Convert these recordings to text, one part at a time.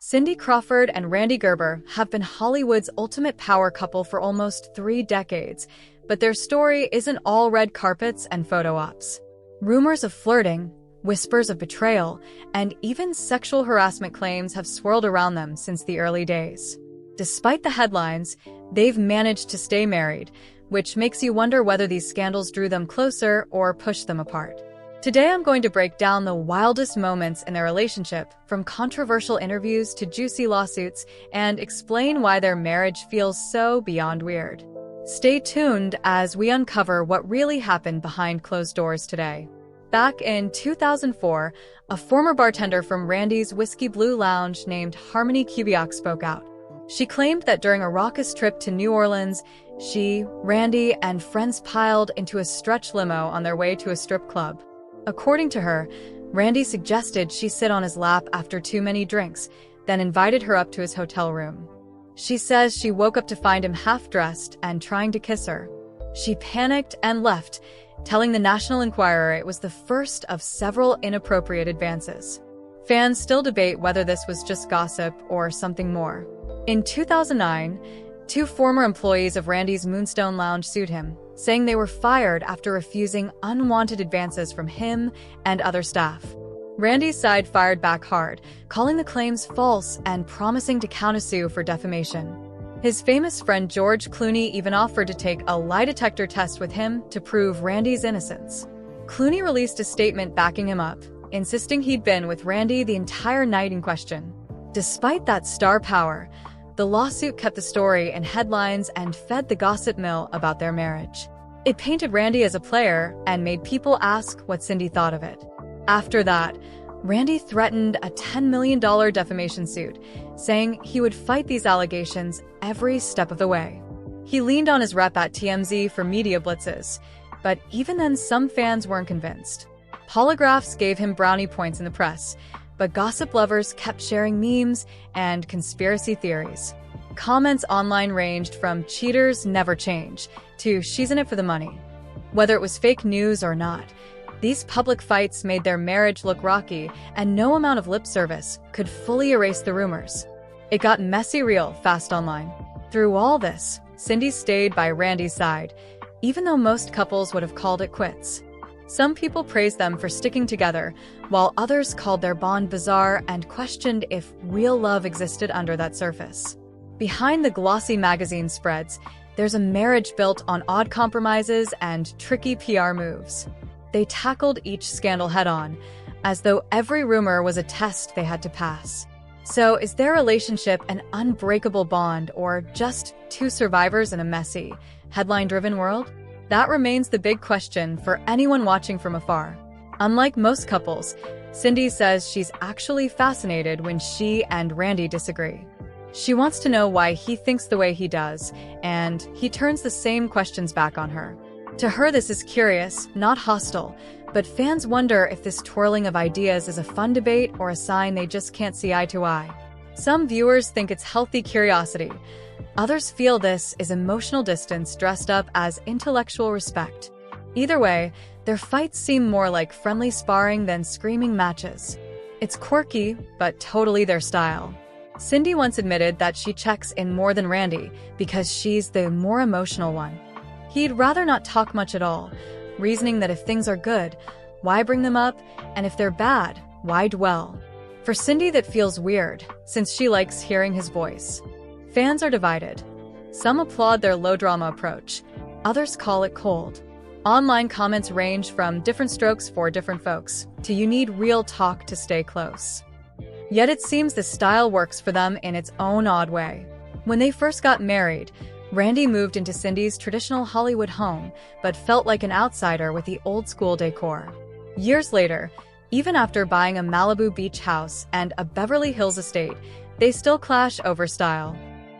Cindy Crawford and Randy Gerber have been Hollywood's ultimate power couple for almost 3 decades, but their story isn't all red carpets and photo ops. Rumors of flirting, whispers of betrayal, and even sexual harassment claims have swirled around them since the early days. Despite the headlines, they've managed to stay married, which makes you wonder whether these scandals drew them closer or pushed them apart. Today I'm going to break down the wildest moments in their relationship, from controversial interviews to juicy lawsuits, and explain why their marriage feels so beyond weird. Stay tuned as we uncover what really happened behind closed doors today. Back in 2004, a former bartender from Randy's Whiskey Blue Lounge named Harmony Kubiak spoke out. She claimed that during a raucous trip to New Orleans, she, Randy, and friends piled into a stretch limo on their way to a strip club. According to her, Randy suggested she sit on his lap after too many drinks, then invited her up to his hotel room. She says she woke up to find him half-dressed and trying to kiss her. She panicked and left, telling the National Enquirer it was the first of several inappropriate advances. Fans still debate whether this was just gossip or something more. In 2009, 2 former employees of Randy's Moonstone Lounge sued him, saying they were fired after refusing unwanted advances from him and other staff. Randy's side fired back hard, calling the claims false and promising to countersue for defamation. His famous friend George Clooney even offered to take a lie detector test with him to prove Randy's innocence. Clooney released a statement backing him up, insisting he'd been with Randy the entire night in question. Despite that star power, the lawsuit kept the story in headlines and fed the gossip mill about their marriage. It painted Randy as a player and made people ask what Cindy thought of it. After that, Randy threatened a $10 million defamation suit, saying he would fight these allegations every step of the way. He leaned on his rep at TMZ for media blitzes, but even then some fans weren't convinced. Polygraphs gave him brownie points in the press, but gossip lovers kept sharing memes and conspiracy theories. Comments online ranged from "cheaters never change" to "she's in it for the money." Whether it was fake news or not, these public fights made their marriage look rocky, and no amount of lip service could fully erase the rumors. It got messy real fast online. Through all this, Cindy stayed by Randy's side, even though most couples would have called it quits. Some people praised them for sticking together, while others called their bond bizarre and questioned if real love existed under that surface. Behind the glossy magazine spreads, there's a marriage built on odd compromises and tricky PR moves. They tackled each scandal head-on, as though every rumor was a test they had to pass. So, is their relationship an unbreakable bond, or just 2 survivors in a messy, headline-driven world? That remains the big question for anyone watching from afar. Unlike most couples, Cindy says she's actually fascinated when she and Randy disagree. She wants to know why he thinks the way he does, and he turns the same questions back on her. To her, this is curious, not hostile, but fans wonder if this twirling of ideas is a fun debate or a sign they just can't see eye to eye. Some viewers think it's healthy curiosity. Others feel this is emotional distance dressed up as intellectual respect. Either way, their fights seem more like friendly sparring than screaming matches. It's quirky, but totally their style. Cindy once admitted that she checks in more than Randy because she's the more emotional one. He'd rather not talk much at all, reasoning that if things are good, why bring them up, and if they're bad, why dwell? For Cindy, that feels weird, since she likes hearing his voice. Fans are divided. Some applaud their low-drama approach. Others call it cold. Online comments range from "different strokes for different folks" to "you need real talk to stay close." Yet it seems the style works for them in its own odd way. When they first got married, Randy moved into Cindy's traditional Hollywood home, but felt like an outsider with the old-school decor. Years later, even after buying a Malibu beach house and a Beverly Hills estate, they still clash over style.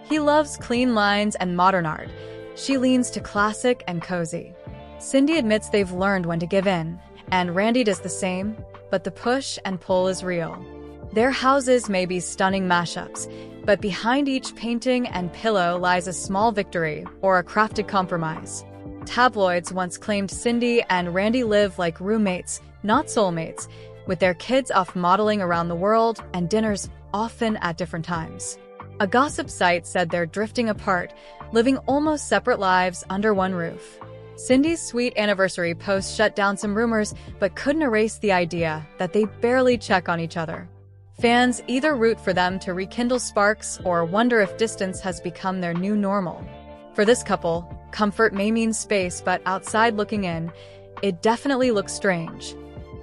He loves clean lines and modern art. She leans to classic and cozy. Cindy admits they've learned when to give in, and Randy does the same, but the push and pull is real. Their houses may be stunning mashups, but behind each painting and pillow lies a small victory or a crafted compromise. Tabloids once claimed Cindy and Randy live like roommates, not soulmates, with their kids off modeling around the world and dinners often at different times. A gossip site said they're drifting apart, living almost separate lives under one roof. Cindy's sweet anniversary post shut down some rumors, but couldn't erase the idea that they barely check on each other. Fans either root for them to rekindle sparks or wonder if distance has become their new normal. For this couple, comfort may mean space, but outside looking in, it definitely looks strange.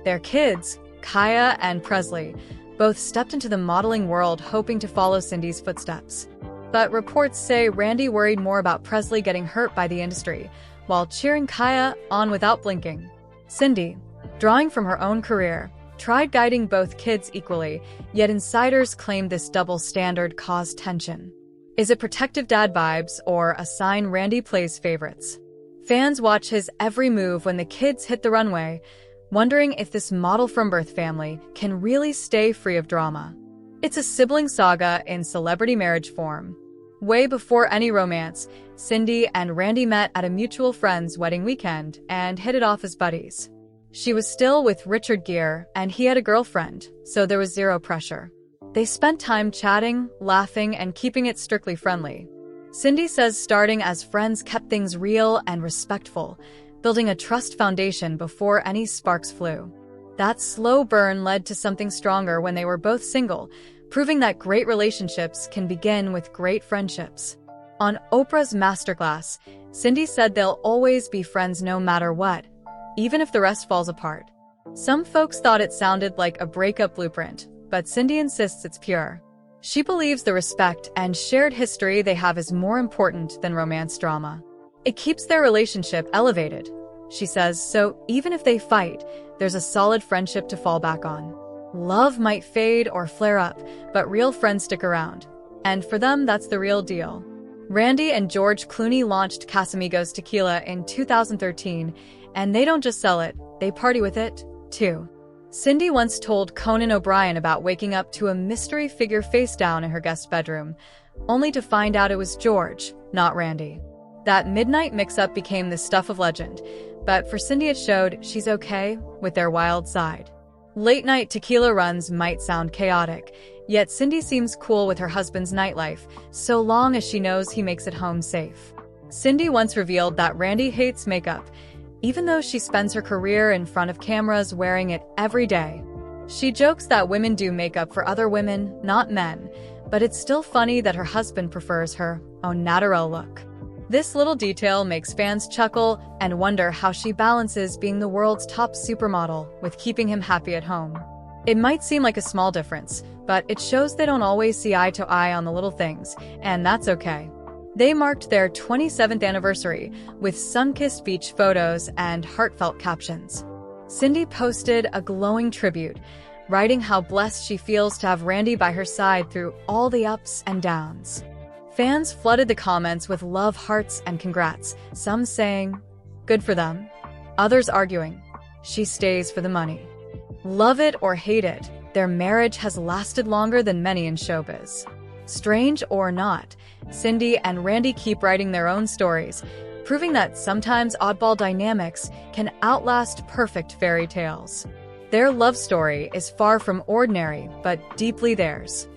Their kids, Kaya and Presley, both stepped into the modeling world hoping to follow Cindy's footsteps. But reports say Randy worried more about Presley getting hurt by the industry, while cheering Kaya on without blinking. Cindy, drawing from her own career, tried guiding both kids equally, yet insiders claim this double standard caused tension. Is it protective dad vibes or a sign Randy plays favorites? Fans watch his every move when the kids hit the runway, wondering if this model-from-birth family can really stay free of drama. It's a sibling saga in celebrity marriage form. Way before any romance, Cindy and Randy met at a mutual friend's wedding weekend and hit it off as buddies. She was still with Richard Gere, and he had a girlfriend, so there was zero pressure. They spent time chatting, laughing, and keeping it strictly friendly. Cindy says starting as friends kept things real and respectful, building a trust foundation before any sparks flew. That slow burn led to something stronger when they were both single, proving that great relationships can begin with great friendships. On Oprah's Masterclass, Cindy said they'll always be friends no matter what, even if the rest falls apart. Some folks thought it sounded like a breakup blueprint, but Cindy insists it's pure. She believes the respect and shared history they have is more important than romance drama. It keeps their relationship elevated, she says, so even if they fight, there's a solid friendship to fall back on. Love might fade or flare up, but real friends stick around. And for them, that's the real deal. Randy and George Clooney launched Casamigos Tequila in 2013, and they don't just sell it, they party with it, too. Cindy once told Conan O'Brien about waking up to a mystery figure face down in her guest bedroom, only to find out it was George, not Randy. That midnight mix-up became the stuff of legend, but for Cindy it showed she's okay with their wild side. Late-night tequila runs might sound chaotic, yet Cindy seems cool with her husband's nightlife, so long as she knows he makes it home safe. Cindy once revealed that Randy hates makeup, even though she spends her career in front of cameras wearing it every day. She jokes that women do makeup for other women, not men, but it's still funny that her husband prefers her au naturel look. This little detail makes fans chuckle and wonder how she balances being the world's top supermodel with keeping him happy at home. It might seem like a small difference, but it shows they don't always see eye to eye on the little things, and that's okay. They marked their 27th anniversary with sun-kissed beach photos and heartfelt captions. Cindy posted a glowing tribute, writing how blessed she feels to have Randy by her side through all the ups and downs. Fans flooded the comments with love hearts and congrats, some saying, "Good for them," others arguing, "She stays for the money." Love it or hate it, their marriage has lasted longer than many in showbiz. Strange or not, Cindy and Randy keep writing their own stories, proving that sometimes oddball dynamics can outlast perfect fairy tales. Their love story is far from ordinary, but deeply theirs.